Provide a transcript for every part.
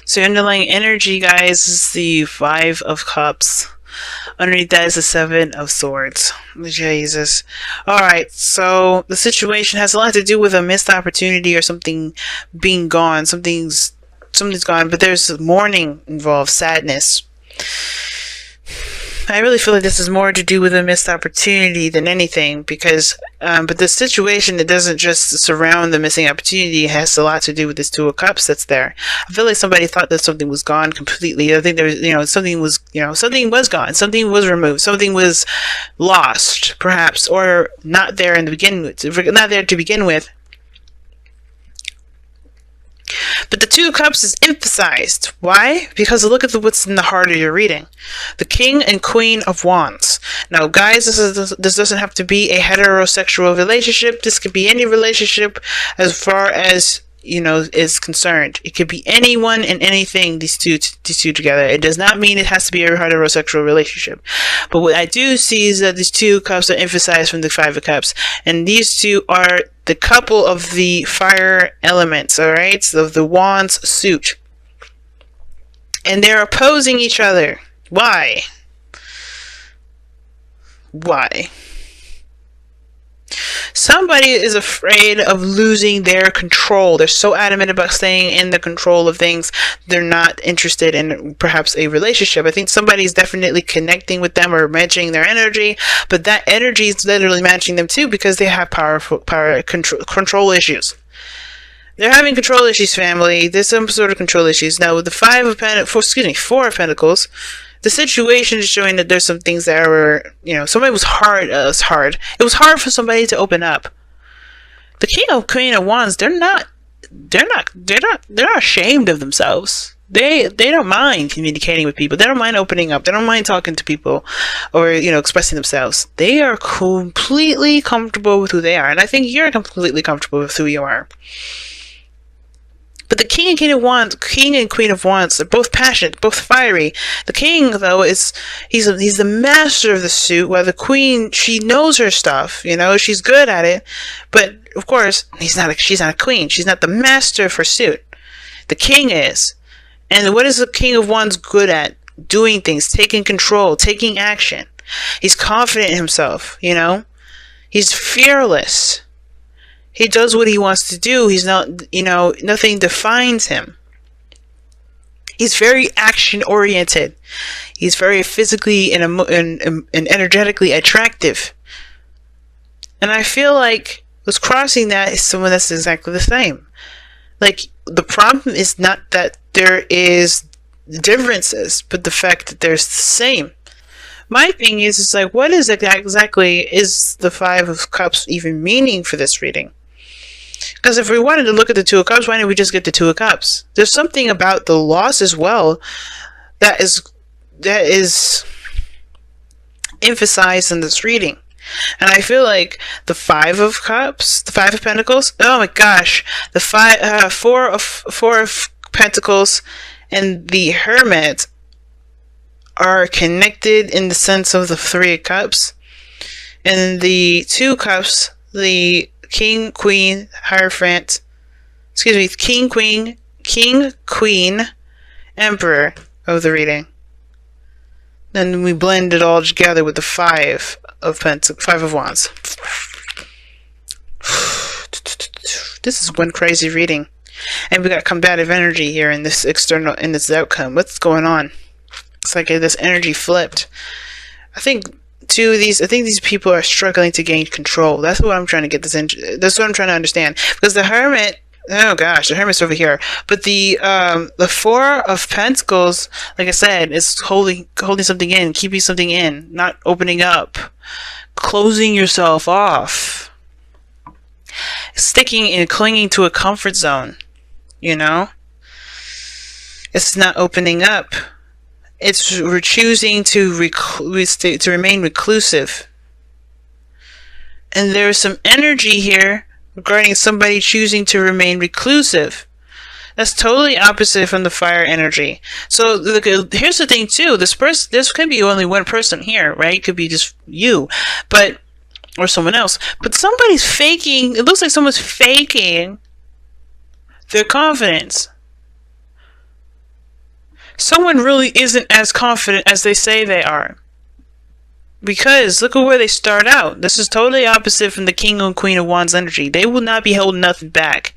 So underlying energy, guys, is the Five of Cups. Underneath that is the Seven of Swords. Jesus. Alright, so the situation has a lot to do with a missed opportunity or something being gone. Something's gone, but there's mourning involved, sadness. I really feel like this is more to do with a missed opportunity than anything, because, but the situation, it doesn't just surround the missing opportunity, it has a lot to do with this Two of Cups that's there. I feel like somebody thought that something was gone completely. I think there was, something was gone, something was removed, something was lost, perhaps, or not there to begin with. But the Two of Cups is emphasized. Why? Because look at what's in the heart of your reading. The King and Queen of Wands. Now, guys, this doesn't have to be a heterosexual relationship. This could be any relationship as far as, is concerned. It could be anyone and anything, these two together. It does not mean it has to be a heterosexual relationship. But what I do see is that these Two Cups are emphasized from the Five of Cups. And these two are the couple of the fire elements, alright? So the Wands suit. And they're opposing each other. Why? Why? Somebody is afraid of losing their control. They're so adamant about staying in the control of things. They're not interested in perhaps a relationship. I think somebody's definitely connecting with them or matching their energy, but that energy is literally matching them too, because they have control issues. They're having control issues, family. There's some sort of control issues. Now with the Four of Pentacles, the situation is showing that there's some things that were, somebody was hard. It was hard for somebody to open up. The King and Queen of Wands, they're not ashamed of themselves. They don't mind communicating with people. They don't mind opening up. They don't mind talking to people or, expressing themselves. They are completely comfortable with who they are. And I think you're completely comfortable with who you are. But the King and Queen of Wands are both passionate, both fiery. The King, though, he's the master of the suit, while the Queen, she knows her stuff, she's good at it. But of course, she's not a queen. She's not the master for suit. The King is. And what is the King of Wands good at? Doing things, taking control, taking action. He's confident in himself, He's fearless. He does what he wants to do. He's not, nothing defines him. He's very action oriented. He's very physically and energetically attractive. And I feel like what's crossing that is someone that's exactly the same. Like, the problem is not that there is differences, but the fact that there's the same. My thing is, it's like, what is exactly is the Five of Cups even meaning for this reading? Because if we wanted to look at the Two of Cups, why didn't we just get the Two of Cups? There's something about the loss as well that is emphasized in this reading. And I feel like the Five of Cups, the Five of Pentacles, oh my gosh, the Four of Pentacles and the Hermit are connected in the sense of the Three of Cups. And the Two Cups, the King, Queen, Hierophant, King, Queen, Emperor of the reading. Then we blend it all together with the Five of Wands. This is one crazy reading. And we got combative energy here in this outcome. What's going on? It's like this energy flipped. I think these people are struggling to gain control. That's what I'm trying to get this into. That's what I'm trying to understand. Because the Hermit, oh gosh, the Hermit's over here. But the Four of Pentacles, like I said, is holding something in, keeping something in, not opening up, closing yourself off, sticking and clinging to a comfort zone. It's not opening up. We're choosing to remain reclusive. And there's some energy here regarding somebody choosing to remain reclusive. That's totally opposite from the fire energy. So look, here's the thing too. This could be only one person here, right? It could be just you, or someone else. But somebody's faking. It looks like someone's faking their confidence. someone really isn't as confident as they say they are. Because look at where they start out. This is totally opposite from the King and Queen of Wands energy. They will not be holding nothing back.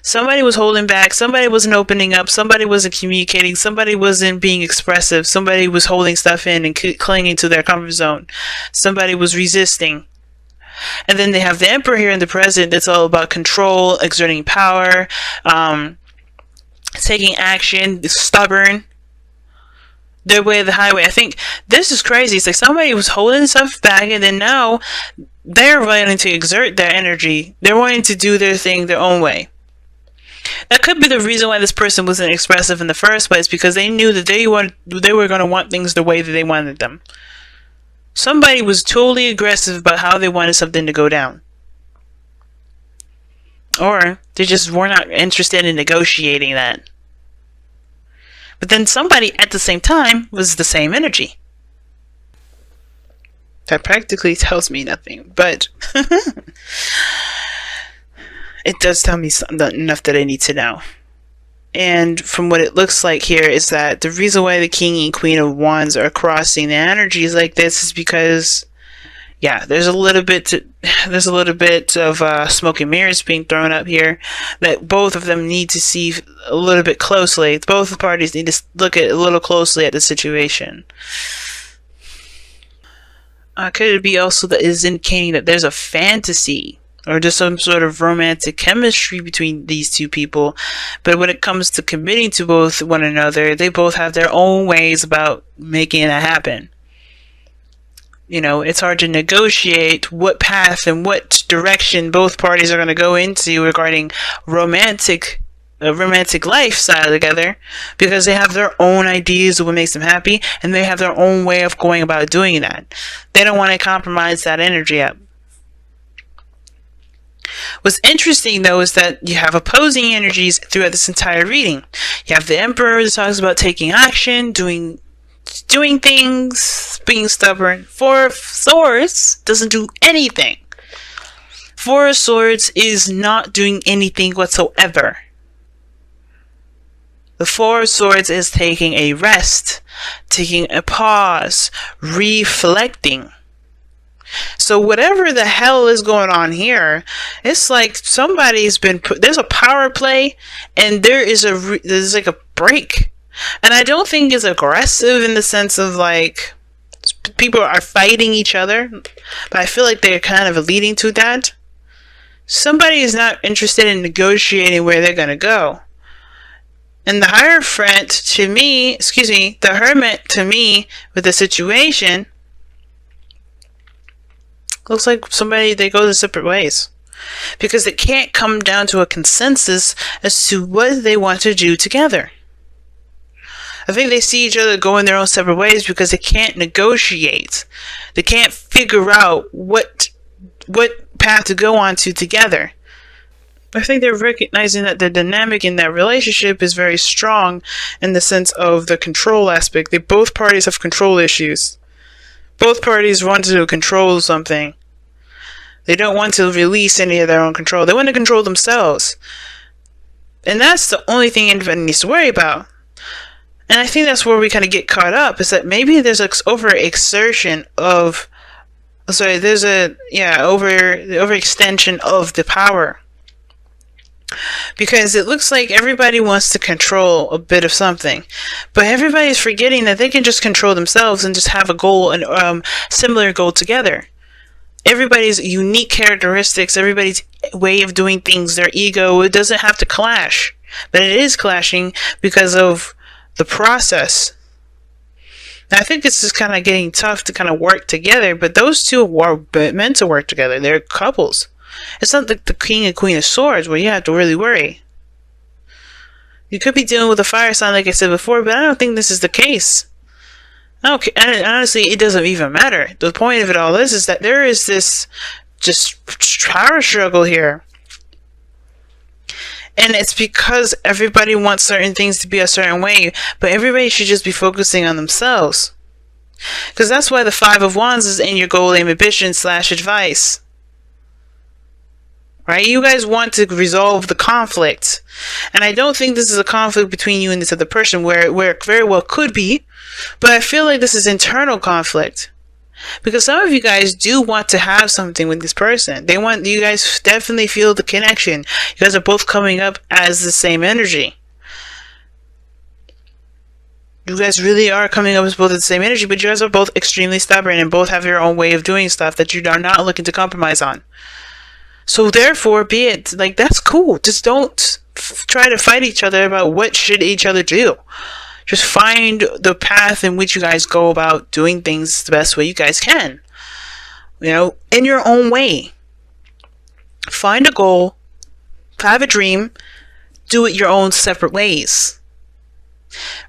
Somebody was holding back. Somebody wasn't opening up. Somebody wasn't communicating. Somebody wasn't being expressive. Somebody was holding stuff in and clinging to their comfort zone. Somebody was resisting. And then they have the Emperor here in the present. That's all about control, exerting power, taking action, stubborn. Their way of the highway. I think this is crazy. It's like somebody was holding stuff back, and then now they're wanting to exert their energy. They're wanting to do their thing their own way. That could be the reason why this person wasn't expressive in the first place, because they knew that they were going to want things the way that they wanted them. Somebody was totally aggressive about how they wanted something to go down. Or they just were not interested in negotiating that. But then somebody at the same time was the same energy. That practically tells me nothing, but it does tell me enough that I need to know. And from what it looks like here is that the reason why the King and Queen of Wands are crossing the energies like this is because, yeah, there's a little bit of smoke and mirrors being thrown up here that both of them need to see a little bit closely. Both parties need to look at a little closely at the situation. Could it be also that is indicating that there's a fantasy or just some sort of romantic chemistry between these two people, but when it comes to committing to both one another, they both have their own ways about making that happen. You know, it's hard to negotiate what path and what direction both parties are going to go into regarding romantic lifestyle together, because they have their own ideas of what makes them happy, and they have their own way of going about doing that. They don't want to compromise that energy up. What's interesting, though, is that you have opposing energies throughout this entire reading. You have the Emperor that talks about taking action, doing things, being stubborn. Four of Swords doesn't do anything. Four of Swords is not doing anything whatsoever. The Four of Swords is taking a rest, taking a pause, reflecting. So whatever the hell is going on here, it's like somebody's been there's a power play, and there's like a break. And I don't think it's aggressive in the sense of like people are fighting each other, but I feel like they're kind of leading to that. Somebody is not interested in negotiating where they're going to go. And the Hierophant to me, the Hermit to me with the situation, looks like they go their separate ways. Because it can't come down to a consensus as to what they want to do together. I think they see each other going their own separate ways because they can't negotiate. They can't figure out what path to go on to together. I think they're recognizing that the dynamic in that relationship is very strong in the sense of the control aspect. Both parties have control issues. Both parties want to control something. They don't want to release any of their own control. They want to control themselves. And that's the only thing anybody needs to worry about. And I think that's where we kind of get caught up, is that maybe there's an overextension of the power. Because it looks like everybody wants to control a bit of something, but everybody's forgetting that they can just control themselves and just have a goal and similar goal together. Everybody's unique characteristics, everybody's way of doing things, their ego, it doesn't have to clash, but it is clashing because of the process. Now, I think it's just kind of getting tough to kind of work together, but those two were meant to work together. They're couples. It's not like the King and Queen of Swords where you have to really worry. You could be dealing with a fire sign, like I said before, but I don't think this is the case. Okay, and honestly, it doesn't even matter. The point of it all is that there is this just power struggle here. And it's because everybody wants certain things to be a certain way, but everybody should just be focusing on themselves. Because that's why the 5 of Wands is in your goal, aim, ambition / advice. right? You guys want to resolve the conflict. And I don't think this is a conflict between you and this other person, where it very well could be, but I feel like this is internal conflict. Because some of you guys do want to have something with this person. You guys definitely feel the connection. You guys are both coming up as the same energy. You guys really are coming up as both the same energy, but you guys are both extremely stubborn and both have your own way of doing stuff that you are not looking to compromise on. So therefore, be it, like, that's cool. Just don't try to fight each other about what should each other do. Just find the path in which you guys go about doing things the best way you guys can. You know, in your own way. Find a goal, have a dream, do it your own separate ways.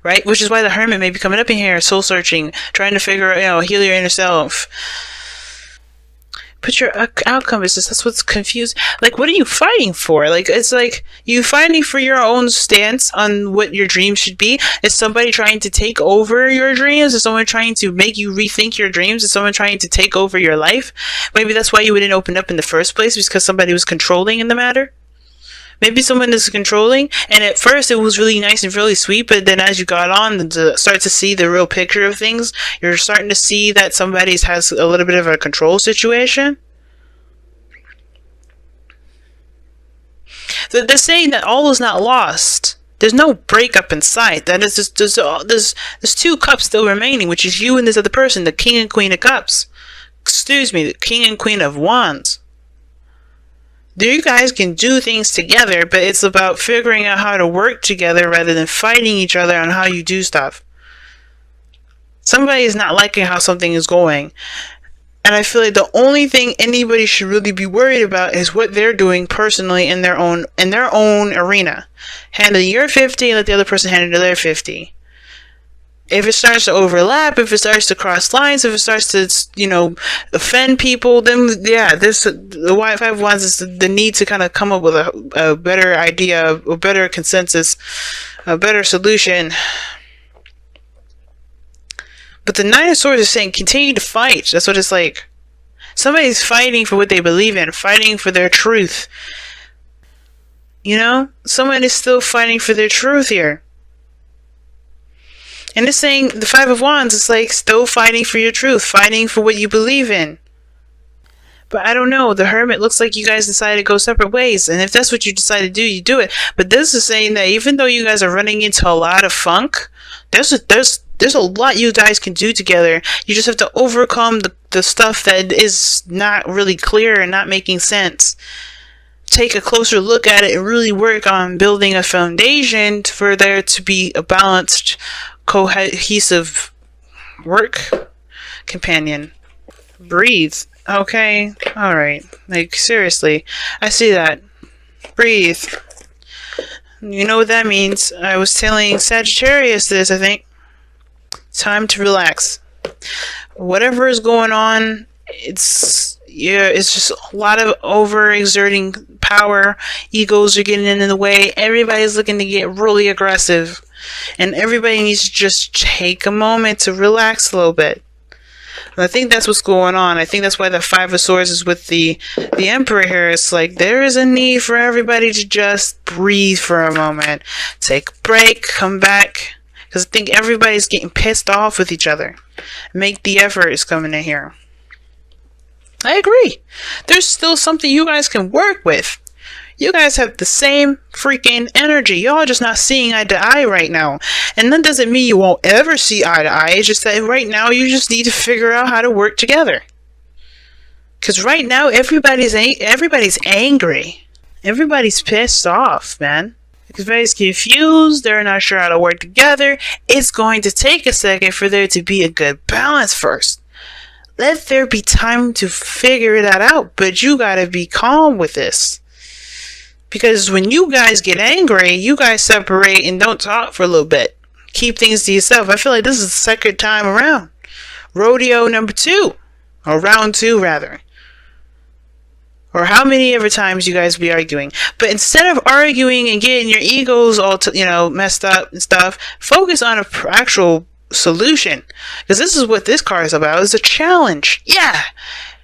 Right? Which is why the Hermit may be coming up in here, soul searching, trying to figure out, heal your inner self. But your outcome is just, that's what's confused. Like, what are you fighting for? Like, it's like, you fighting for your own stance on what your dreams should be? Is somebody trying to take over your dreams? Is someone trying to make you rethink your dreams? Is someone trying to take over your life? Maybe that's why you wouldn't open up in the first place, because somebody was controlling in the matter. Maybe someone is controlling, and at first it was really nice and really sweet, but then as you got on to start to see the real picture of things, you're starting to see that somebody has a little bit of a control situation. They're saying that all is not lost. There's no breakup in sight. That is just, there's two cups still remaining, which is you and this other person, the King and Queen of Cups. Excuse me, the King and Queen of Wands. You guys can do things together, but it's about figuring out how to work together rather than fighting each other on how you do stuff. Somebody is not liking how something is going. And I feel like the only thing anybody should really be worried about is what they're doing personally in their own arena. Handle your 50 and let the other person handle their 50. If it starts to overlap, if it starts to cross lines, if it starts to, offend people, then yeah, the White Five of Wands is the need to kind of come up with a better idea, a better consensus, a better solution. But the Nine of Swords is saying continue to fight. That's what it's like. Somebody's fighting for what they believe in, fighting for their truth. Someone is still fighting for their truth here. And it's saying, the Five of Wands is like still fighting for your truth, fighting for what you believe in. But I don't know, the Hermit looks like you guys decided to go separate ways. And if that's what you decide to do, you do it. But this is saying that even though you guys are running into a lot of funk, there's a lot you guys can do together. You just have to overcome the stuff that is not really clear and not making sense. Take a closer look at it and really work on building a foundation for there to be a balanced, cohesive work companion. Breathe. Okay. Alright. Like, seriously. I see that. Breathe. You know what that means. I was telling Sagittarius this, I think. Time to relax. Whatever is going on, it's just a lot of overexerting power. Egos are getting in the way. Everybody's looking to get really aggressive. And everybody needs to just take a moment to relax a little bit. And I think that's what's going on. I think that's why the Five of Swords is with the Emperor here. It's like there is a need for everybody to just breathe for a moment. Take a break, come back. Because I think everybody's getting pissed off with each other. Make the effort is coming in here. I agree. There's still something you guys can work with. You guys have the same freaking energy. Y'all just not seeing eye to eye right now. And that doesn't mean you won't ever see eye to eye. It's just that right now you just need to figure out how to work together. Because right now everybody's angry. Everybody's pissed off, man. Everybody's confused. They're not sure how to work together. It's going to take a second for there to be a good balance first. Let there be time to figure that out. But you gotta be calm with this. Because when you guys get angry, you guys separate and don't talk for a little bit. Keep things to yourself. I feel like this is the second time around. Rodeo number 2. Or round 2, rather. Or how many ever times you guys be arguing. But instead of arguing and getting your egos all messed up and stuff, focus on an actual solution. Because this is what this card is about. It's a challenge. Yeah.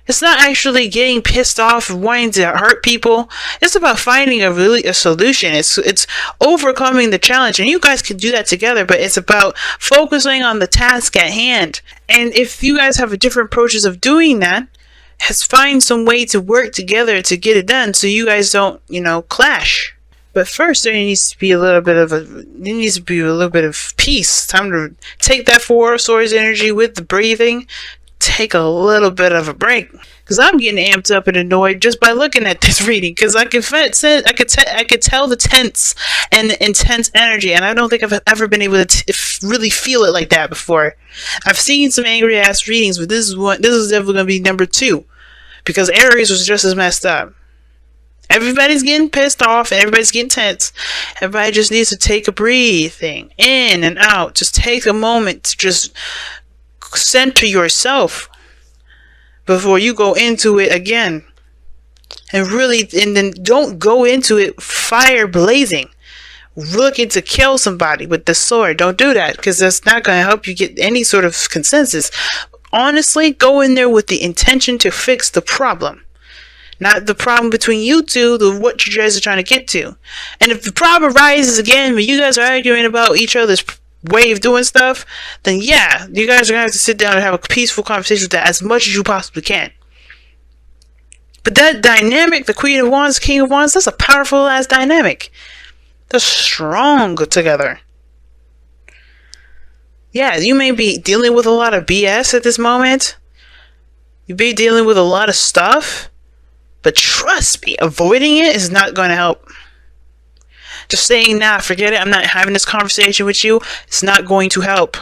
It's not actually getting pissed off and wanting to hurt people. It's about finding a solution. It's overcoming the challenge, and you guys can do that together. But it's about focusing on the task at hand. And if you guys have different approaches of doing that, find some way to work together to get it done, so you guys don't, clash. But first, there needs to be a little bit of peace. Time to take that Four of Swords energy with the breathing. Take a little bit of a break, because I'm getting amped up and annoyed just by looking at this reading, because I could tell the tense and the intense energy, and I don't think I've ever been able to really feel it like that before. I've seen some angry ass readings, but this is definitely going to be number 2, because Aries was just as messed up. Everybody's getting pissed off and everybody's getting tense. Everybody just needs to take a breathing in and out. Just take a moment to just center yourself before you go into it again, and then don't go into it fire blazing, looking to kill somebody with the sword. Don't do that, because that's not going to help you get any sort of consensus. Honestly, go in there with the intention to fix the problem, not the problem between you two, what you guys are trying to get to. And if the problem arises again when you guys are arguing about each other's way of doing stuff, then yeah, you guys are gonna have to sit down and have a peaceful conversation with that as much as you possibly can. But that dynamic, the Queen of Wands, King of Wands, that's a powerful ass dynamic. They're strong together. Yeah, you may be dealing with a lot of BS at this moment. You may be dealing with a lot of stuff, but trust me, avoiding it is not going to help. Just saying, nah, forget it, I'm not having this conversation with you, it's not going to help.